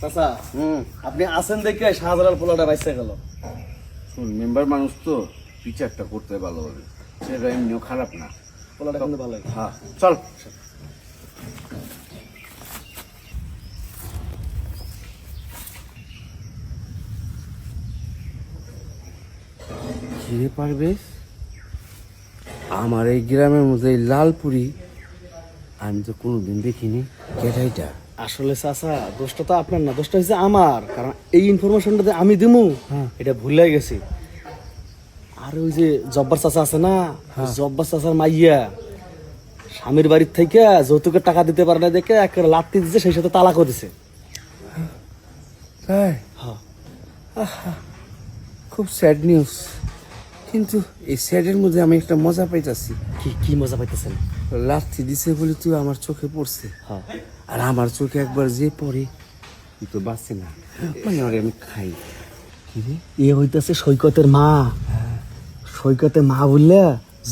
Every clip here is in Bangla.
চাচা আপনি আছেন দেখে শাহজালাল পোলাটা বাইসে গেল। শুন, মেম্বার মানুষ তো বিচারটা করতে ভালো হবে, সেটা এমনিও খারাপ না। পোলাটা কিন্তু ভালোই। হ্যাঁ চল। কিরে পারবেশ, আমার এই গ্রামের মধ্যে এই লালপুরি আমি তো কোনোদিন দেখিনি। কেটাইটা? আসলে চাচা দোষটা তো আপনার না, দোষটা হচ্ছে আমার, কারণ এই ইনফরমেশনটা আমি দিমু এটা ভুলে গেছি। আর ওই যে জব্বার চাচা আছে না, জব্বার চাচার মাইয়া স্বামীর বাড়ির থেকে যৌতুকের টাকা দিতে পারে না দেখে এক লাত্তি দিচ্ছে, সেই সাথে তালাকও দিছে। তাই? হ্যাঁ। খুব স্যাড নিউজ, কিন্তু এই স্যাডের মধ্যে আমি একটা মজা পাইতাছি। কি কি মজা পাইতেছেন? লাথি দিছে বলে তুই আমার চোখে পড়ছে, হ্যাঁ। আর আমার চোখে একবার যে পড়ে তুই তো বাঁচে না, মানে ওরে আমি খাই। এ হইতেছে সৈকতের মা। সৈকতের মা বললে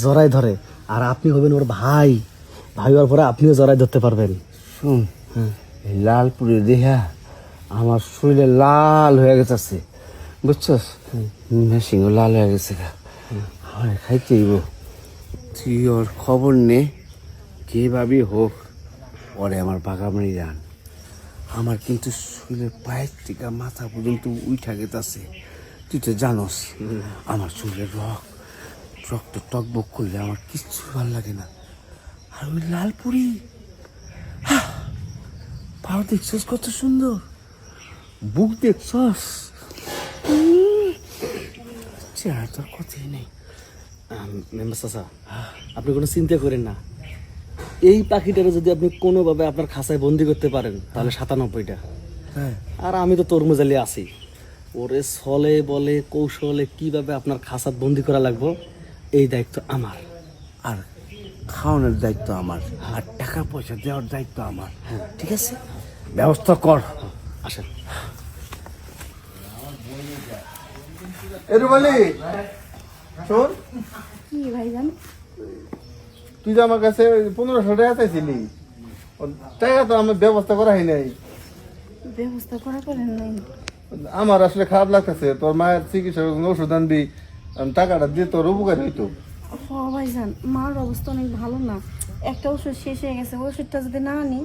জড়াই ধরে, আর আপনি হবেন ওর ভাই। ভাই হওয়ার পরে আপনিও জড়াই ধরতে পারবেন। শুন, এই লালপুরে দেহা আমার শরীরে লাল হয়ে গেছে, বুঝছস? মেশিনও লাল হয়ে গেছে, আমার খাইতেইব। তুই ওর খবর নে, যেভাবে হোক ওরে আমার বাগামারি রান। আমার কিন্তু শরীরের পায়ের থেকে মাথা পর্যন্ত উঠা গেছে। তুই তো জানোস আমার শরীরের রক্ত টকবক করলে আমার কিচ্ছু ভালো লাগে না। আর ওই লালপুরি পাও দেখছস কত সুন্দর, বুক দেখছস, চেহারা তোর কথাই নেই। মেম্বার চাচা, আপনি কোনো চিন্তা করেন না। এই পাখিটারে যদি আপনি কোনোভাবে আপনার খাঁচায় বন্দি করতে পারেন তাহলে 97টা। আর আমি তো তরমুজালি আছি, ওরে ছলে বলে কৌশলে কিভাবে আপনার খাঁচাত বন্দি করা লাগবো এই দায়িত্ব আমার। আর খাওয়ানোর দায়িত্ব আমার, আর টাকা পয়সা দেওয়ার দায়িত্ব আমার। ঠিক আছে, ব্যবস্থা কর। আসেন। এরুমালি শোন, কি ভাইজান? তুই যে আমার কাছে 1500 টাকা চাইছিলি, ও টাকা তো আমার ব্যবস্থা করা হয় নাই। ব্যবস্থা করা করেন নাই? আমার আসলে খারাপ লাগতেছে, তোর মায়ের চিকিৎসার জন্য ওষুধ আনবি, টাকাটা দিয়ে তোর উপকার হইতো। হ ভাইজান, মার অবস্থা অনেক ভালো না। একটা ওষুধ শেষ হয়ে গেছে, ওষুধটা যদি না আনি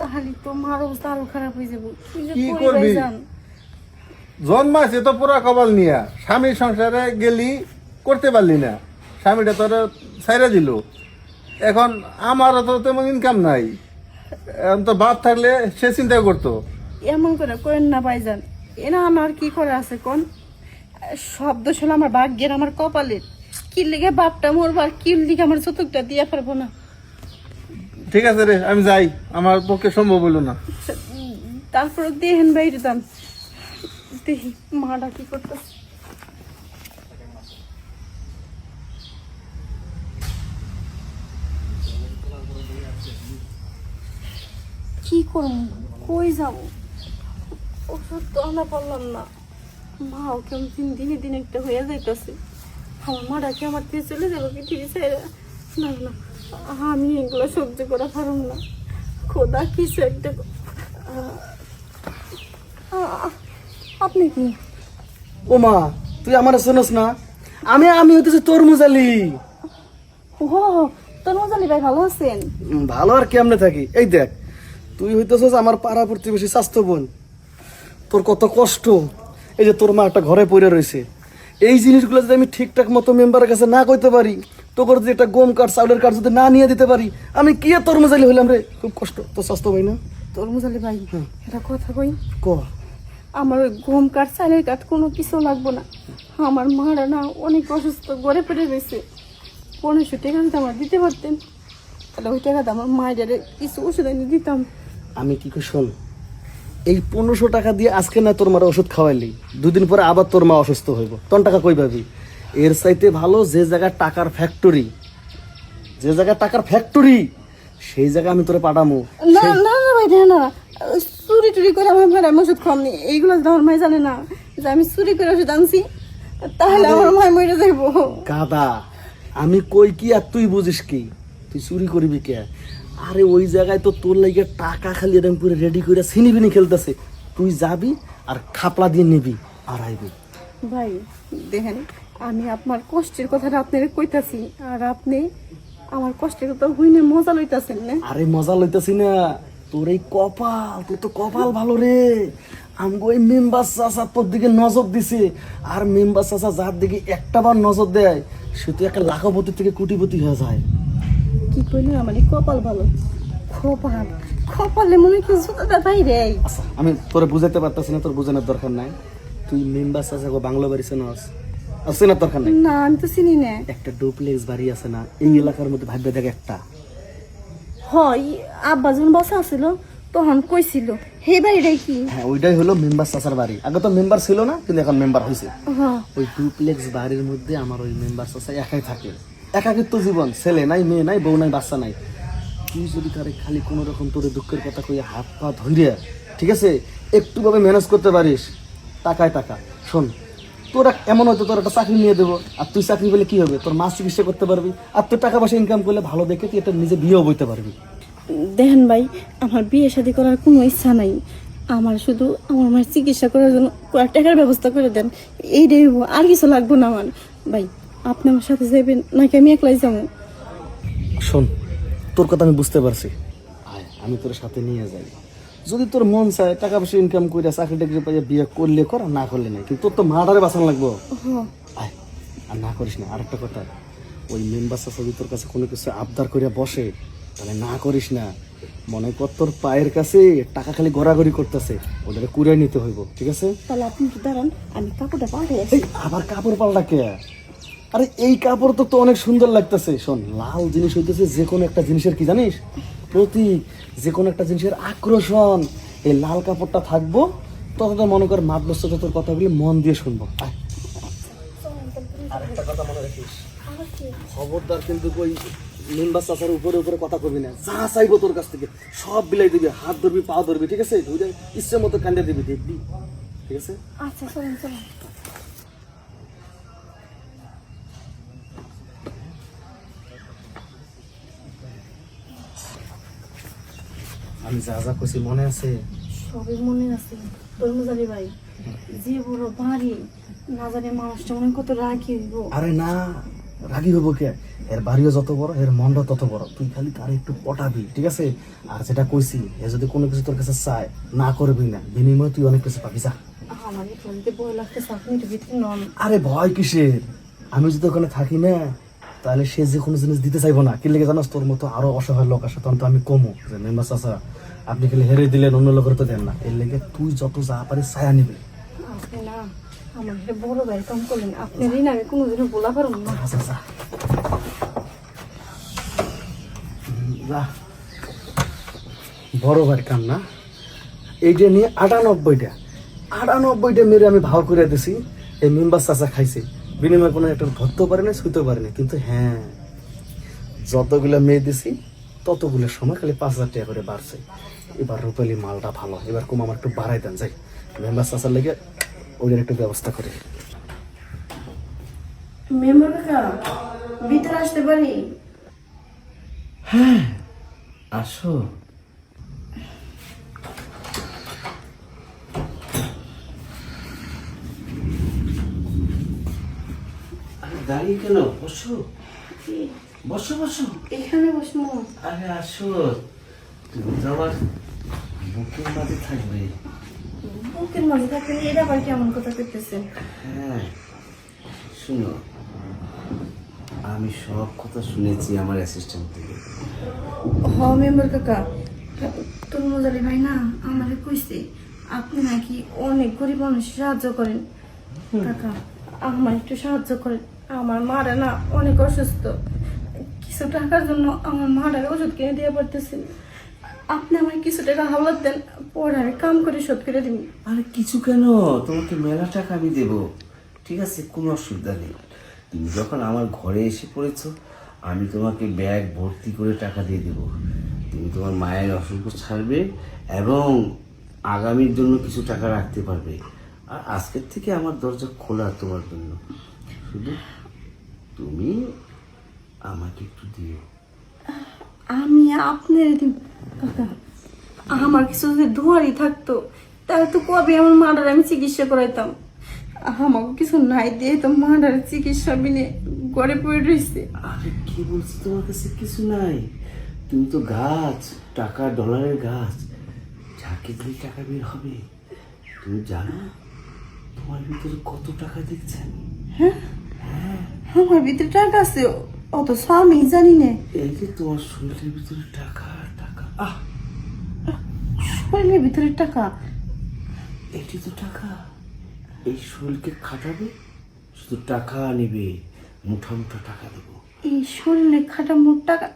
তাহলে তো মার অবস্থা আরো খারাপ হয়ে যাবো। কি করবি? জন্মাইছে তো পুরা কপাল নিয়া, স্বামীর সংসারে গেলি করতে পারলি না, স্বামীটা তোর ছাইরা দিল। এখন আমারও তো তেমন ইনকাম নাই, এখন তো বাপ থাকলে সে চিন্তা করতো। এমন করে করেন না ভাইজান, এনা আমার কি করে আছে কোন? শব্দ শুনে আমার ভাগ্যের, আমার কপালের কি লিগে বাপটা মরবো, আর কি লিগে আমার চতুকটা দিয়ে পারবো না। ঠিক আছে রে, আমি যাই, আমার পক্ষে সম্ভব হলো না। তারপর দেখেন বাইরে দাম, দেখি মাটা কি করতেছে। কি করবো, কই যাবো? ওষুধ তো আনা পারলাম না, মাও কেমন দিনে দিনে একটা হয়ে যাইতেছে। আমার মাটা কি আমার দিয়ে চলে যাবো পৃথিবী ছেড়ে? না না, আমি এগুলো সহ্য করা পারব না। খোদা কিছু একটা। আপনি কি? ও মা, তুই আমার শোনস না? আমি আমি হইতেছি তরমুজালি। ও তোর মজালি ভাই, ভালো আছেন? ভালো আর কেমনে থাকি? এই দেখ, তুই হইতেছিস আমার পাড়া প্রতিবেশী স্বাস্থ্য বোন, তোর কত কষ্ট। এই যে তোর মা একটা ঘরে পড়ে রয়েছে, এই জিনিসগুলো যদি আমি ঠিকঠাক মতো মেম্বারের কাছে না কইতে পারি, তোর যদি একটা গম কার্ড চাউলের কার্ড যদি না নিয়ে দিতে পারি, আমি কি আর তরমুজালি হইলাম রে? খুব কষ্ট। তোর স্বাস্থ্য ভাই না? তোর মজালি ভাই, এটা কথা কই। ক আমার ওই গম কাঠ চালের কাঠ কোনো কিছু লাগবো না। আমার মারা না অনেক অসুস্থ, ঘরে পেটে রয়েছে। 1500 টাকা যদি আমার দিতে পারতেন তাহলে ওই টাকাতে আমার মায়ের কিছু ওষুধ এনে দিতাম। আমি কি কই শোন, এই 1500 টাকা দিয়ে আজকে না তোর মারা ওষুধ খাওয়াইলি, 2 দিন পরে আবার তোর মা অসুস্থ হইব, তোর টাকা কই পাবি? এর চাইতে ভালো যে জায়গায় টাকার ফ্যাক্টরি, যে জায়গায় টাকার ফ্যাক্টরি সেই জায়গায় আমি তোরে পাঠামু। না না না ভাই, না, চুরি টুরি করে আমার মায়ের আমি ওষুধ খাওয়ামনি। এইগুলো যদি আমার মায় জানে না যে আমি চুরি করে ওষুধ আনছি, তাহলে আমার মায় মরে যাইব। গাদা, আমি কই কি আর তুই বুঝিস কি? তুই চুরি করবি কে? আরে ওই জায়গায় তো তোর লাগে টাকা খালি এরকম করে রেডি করে ছিনিবিনি খেলতেছে, তুই যাবি আর খাপলা দিয়ে নিবি আর আইবি। ভাই দেখেন, আমি আপনার কষ্টের কথাটা আপনার কইতাছি, আর আপনি আমার কষ্টের কথা হইনে মজা লইতাছেন না। আরে মজা লইতেছি না, তোর এই কপাল, তোর তো কপাল ভালো রে। আমগো এই মেম্বার চাচা তোর দিকে নজর দিছে, আর মেম্বার চাচা যার দিকে একটা বার নজর দেয় সে তো একটা লাখপতি থেকে কোটিপতি হয়ে যায়। কি কইলে আমার এই কপাল ভালো? কপাল কপালে মনে কি জুতাটা ভাই রে। আচ্ছা আমি তোরে বুঝাইতে পারতাছি না, তোর বোঝানোর দরকার নাই। তুই মেম্বার চাচা গো বাংলা বাড়ি চেনস? আর চেনার দরকার নাই। না আমি তো চিনি না। একটা ডুপ্লেক্স বাড়ি আছে না এই এলাকার মধ্যে, ভাববে দেখ একটা। হয় আব্বা যখন বসা আছিল তখন কইছিল হে বাড়িটাই কি। হ্যাঁ ওইটাই হলো মেম্বার চাচার বাড়ি। আগে তো মেম্বার ছিল না, কিন্তু এখন মেম্বার হয়েছে। হ্যাঁ ওই ডুপ্লেক্স বাড়ির মধ্যে আমার ওই মেম্বার চাচা একাই থাকে। একাকিত্ব জীবন, ছেলে নাই, মেয়ে নাই, বউ নাই, বাচ্চা নাই। তুই যদি তারে খালি কোনো রকম তোর দুঃখের কথা কই হাত পা ধইরে, ঠিক আছে, একটু ভাবে ম্যানেজ করতে পারিস, টাকায় টাকা। শোন, তোরা এমন হয়তো তোর একটা চাকরি নিয়ে দেবো, আর তুই চাকরি পেলে কি হবে, তোর মাছ চিকিৎসা করতে পারবি, আর তোর টাকা পয়সা ইনকাম করলে ভালো দেখে তুই একটা নিজে বিয়েও বইতে পারবি। দেখেন ভাই, আমার বিয়ে শাদী করার কোনো ইচ্ছা নাই। আমার শুধু আমার মায়ের চিকিৎসা করার জন্য টাকার ব্যবস্থা করে দেন, এইটাই হবো, আর কিছু লাগবো না আমার। ভাই আপনি আমার সাথে যাবেন নাকি আমি একলাই যাবো? শোন, তোর কথা আমি বুঝতে পারছি, আয় আমি তোর সাথে নিয়ে যাই। যদি তোর মন চায় টাকা পয়সা ইনকাম করে চাকরি টাকরি পাইয়া বিয়ে করলে কর, আর না করলে নাই, কিন্তু তোর তো মাটারে বাঁচানো লাগবো। আয়, আর না করিস না। আরেকটা কথা, ওই মেম্বার চাচা যদি তোর কাছে কোনো কিছু আবদার করিয়া বসে, তাহলে না করিস না। মনে কর তোর পায়ের কাছে টাকা খালি গড়াগড়ি করতেছে, ওদের কুড়িয়ে নিতে হইব, ঠিক আছে? তাহলে আপনি কি দাঁড়ান, আমি কাপড়টা পাল্টে এই আবার কাপড় পাল্টা কে? আরে এই কাপড় তো তো অনেক সুন্দর লাগতেছে। শোন, লাল জিনিস হইতেছে যে কোনো একটা জিনিসের কি জানিস, প্রতীক, যে কোনো একটা জিনিসের আকর্ষণ। এই লাল কাপড়টা থাকবো, তত মনে কর মাদবস্ত তোর কথাগুলি মন দিয়ে শুনবো। আয়। আরেকটা কথা মনে রাখিস, খবরদার কিন্তু ওই মেম্বার চাচার উপরে উপরে কথা করবি না। যা চাইবো তোর কাছ থেকে সব বিলাই দিবি, হাত ধরবি, পা ধরবি, ঠিক আছে? ধরে ইচ্ছে মতো কান্দে দিবি, দেখবি, ঠিক আছে? আচ্ছা চলেন চলেন। আমি যা যা কইছি মনে আছে? সবই মনে আছে। তরমুজারি ভাই, যে বড় বাড়ি, না জানি মানুষটা মনে কত রাগি হইব। আরে না, রাগি হবো কে? এর বাড়িও যত বড়, এর মনটা তত বড়। তুই খালি তার একটু পটাবি, ঠিক আছে? আর যেটা কইছি, এ যদি কোনো কিছু তোর কাছে চায়, না করবি না, বিনিময়ে তুই অনেক কিছু পাবি। যা। আমার একটু ভয় লাগতেছে, আপনি একটু ভিতরে নন। আরে ভয় কিসের? আমি যদি ওখানে থাকি না, তাহলে সে যে কোনো জিনিস দিতে চাইবো না। কি লেগে জানাস, তোর মতো আরো অসহায় লোক আসে, তখন তো আমি কমো যে মেম্বার চাচা আপনি খালি হেরে দিলেন, অন্য লোকের তো দেন না। এর লেগে তুই যত যা পারিস ছায়া নিবি। আপনি না আমার একটা বড় ভাই কম করলেন, আপনার ঋণ আমি কোনোদিনও বলা পারবো না। আচ্ছা আচ্ছা, যা। বড় ভাই কাম না, এইটা নিয়ে 98টা মেরে আমি ভাও করে দিছি। এই মেম্বার চাচা খাইছে, বিনিময়ে কোনো একটা ধরতেও পারে না, ছুঁতেও পারে না। কিন্তু হ্যাঁ, যতগুলো মেয়ে দিছি ততগুলোর সময় খালি 5,000 টাকা করে বাড়ছে। এবার রূপালী মালটা ভালো, এবার কম আমার একটু বাড়াই দেন। যাই মেম্বার চাচার লেগে ওইটার একটু ব্যবস্থা করে। মেম্বার কাকা, ভিতরে আসতে পারি? হ্যাঁ আসো। দাঁড়িয়ে কেন? বসো বসো বসো। এখানে বসবো? আরে আসো, তুমি তো আমার বুকের মাঝে থাকবে। বুকের মাঝে থাকবেন, এটা আবার কেমন কথা করতেছেন? হ্যাঁ শুনো, আমি সব কথা শুনেছি আমার অ্যাসিস্ট্যান্ট থেকে। হ মেম্বার কাকা, তরমুজারি ভাই না আমারে কইছে আপনি নাকি অনেক গরিব মানুষ সাহায্য করেন। কাকা আমার একটু সাহায্য করেন, আমার মারা না অনেক অসুস্থ, কিছু টাকার জন্য আমার মারার ওষুধ কিনে দিয়ে পারতেছি। আপনি আমার কিছু টাকা হাওলাত দেন, পরে আমি কাম করে শোধ করে দিব। আরে কিছু কেন, তোমাকে মেলা টাকা আমি দেবো, ঠিক আছে, কোনো অসুবিধা নেই। তুমি যখন আমার ঘরে এসে পড়েছো, আমি তোমাকে ব্যাগ ভর্তি করে টাকা দিয়ে দেবো। তুমি তোমার মায়ের অসুখ ছাড়বে এবং আগামীর জন্য কিছু টাকা রাখতে পারবে। আর আজকের থেকে আমার দরজা খোলা তোমার জন্য, শুধু তুমি আমাকে একটু দিও। আমি আপনার দিব কাকা, আমার কিছু যদি দুয়ারি থাকতো তাহলে তো কবে আমার মাটার আমি চিকিৎসা করাইতাম। আমাকে কিছু নাই দিয়ে তো মাটার চিকিৎসা বিনে ঘরে পড়ে রয়েছে। আরে কি বলছি, তোমার কাছে কিছু নাই। তুমি তো গাছ, টাকা ডলারের গাছ, যাকে দিলে টাকা বের হবে। তুমি জানো তোমার ভিতরে কত টাকা দেখছেন? হ্যাঁ, আমার ভিতরে টাকা আছে, অথচ আমি জানি না। এই যে তোমার শরীরের ভিতরে টাকা টাকা, শরীরের ভিতরে টাকা? এটি তো টাকা। এই শরীরকে খাটাবে, শুধু টাকা নিবে, মুঠা মুঠা টাকা দেবো। এই শরীরে খাটামোর টাকা?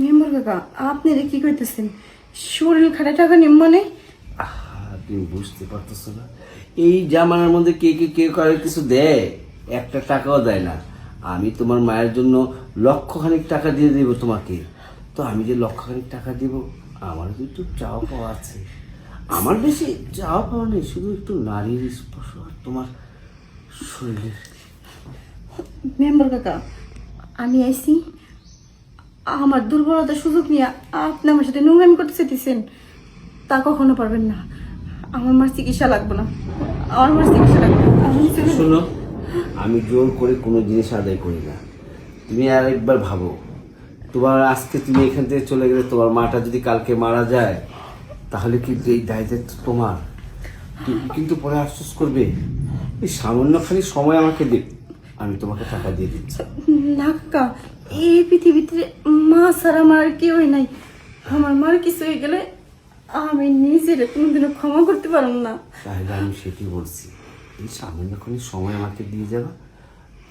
মেম্বার কাকা, আপনারা কি কইতেছেন? শরীর খাটা টাকা নিম মানে? তুমি বুঝতে পারতেছো না? এই জামানার মধ্যে কে কে কে করে কিছু দেয়? একটা টাকাও দেয় না। আমি তোমার মায়ের জন্য লক্ষখানিক টাকা দিয়ে দেবো তোমাকে। তো আমি যে লক্ষখানিক টাকা দিব, আমার তো একটু চাওয়া পাওয়া আছে। আমার বেশি চাওয়া পাওয়া নেই, শুধু একটু নারীর স্পর্শ আর তোমার শরীরের। মেম্বার কাকা, আমি আইছি আমার দুর্বলতার সুযোগ নিয়ে আপনি আমার সাথে নোংরামি করতে চাইতেছেন। তা কখনো পারবেন না। আমার মার চিকিৎসা লাগবে না, আমার মার চিকিৎসা লাগবে না। আমি চলে যাব। শোনো, আমি জোর করে কোনো জিনিস আদায় করি না। তুমি আর একবার ভাবো, তোমার আজকে তুমি এখান থেকে চলে গেলে তোমার মাটা যদি কালকে মারা যায়, তাহলে কিন্তু এই দায় দায়িত্ব তোমার। তুমি কিন্তু পরে আফসোস করবে। এই সামান্য খালি সময় আমাকে দিন, আমি তোমাকে টাকা দিয়ে দিচ্ছি। না কাকা, এই পৃথিবীতে মা ছাড়া আমার আর কেউই নাই। আমার মার কিছু হয়ে গেলে আমি নিজের কোনোদিনও ক্ষমা করতে পারব না। তাহলে আমি সেটি বলছি, এই সামান্য খালি সময় আমাকে দিয়ে যাবা।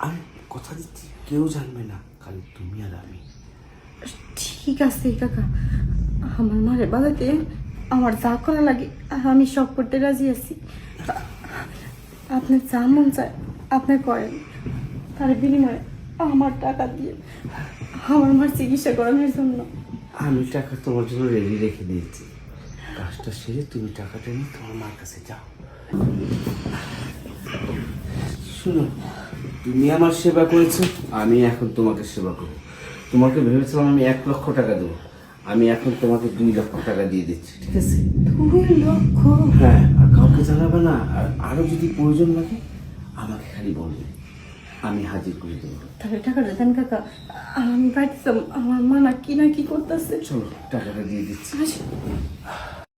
আমি কথা দিচ্ছি, কেউ জানবে না, খালি তুমি আর আমি। ঠিক আছে কাকা, আমার মারে বাগাতে আমার যা করা লাগে আমি সব করতে রাজি আছি। আপনার যা মন চায় আপনি করেন, তার বিনিময়ে আমার টাকা দিয়ে আমার মার চিকিৎসা করানোর জন্য। আমি টাকা তোমার জন্য রেডি রেখে দিয়েছি। কাজটা সেরে তুমি টাকাটা নিয়ে তোমার মার কাছে যাও। শোনো, তুমি আমার সেবা করেছো, আমি এখন তোমাকে সেবা করবো। তোমাকে ভেবেছিলাম আমি 1 লক্ষ টাকা দেবো, আমি এখন তোমাকে 2 লক্ষ টাকা দিয়ে দিচ্ছি, ঠিক আছে? 2 লক্ষ? হ্যাঁ, আর কাউকে জানাবে না। আর আরো যদি প্রয়োজন লাগে আমাকে খালি বলবে, আমি হাজির করে দেবো। তাহলে টাকাটা দেন কাকা, আমি বাড়িতে আমার মা না কি করতেছে। চলো টাকাটা দিয়ে দিচ্ছি। আচ্ছা।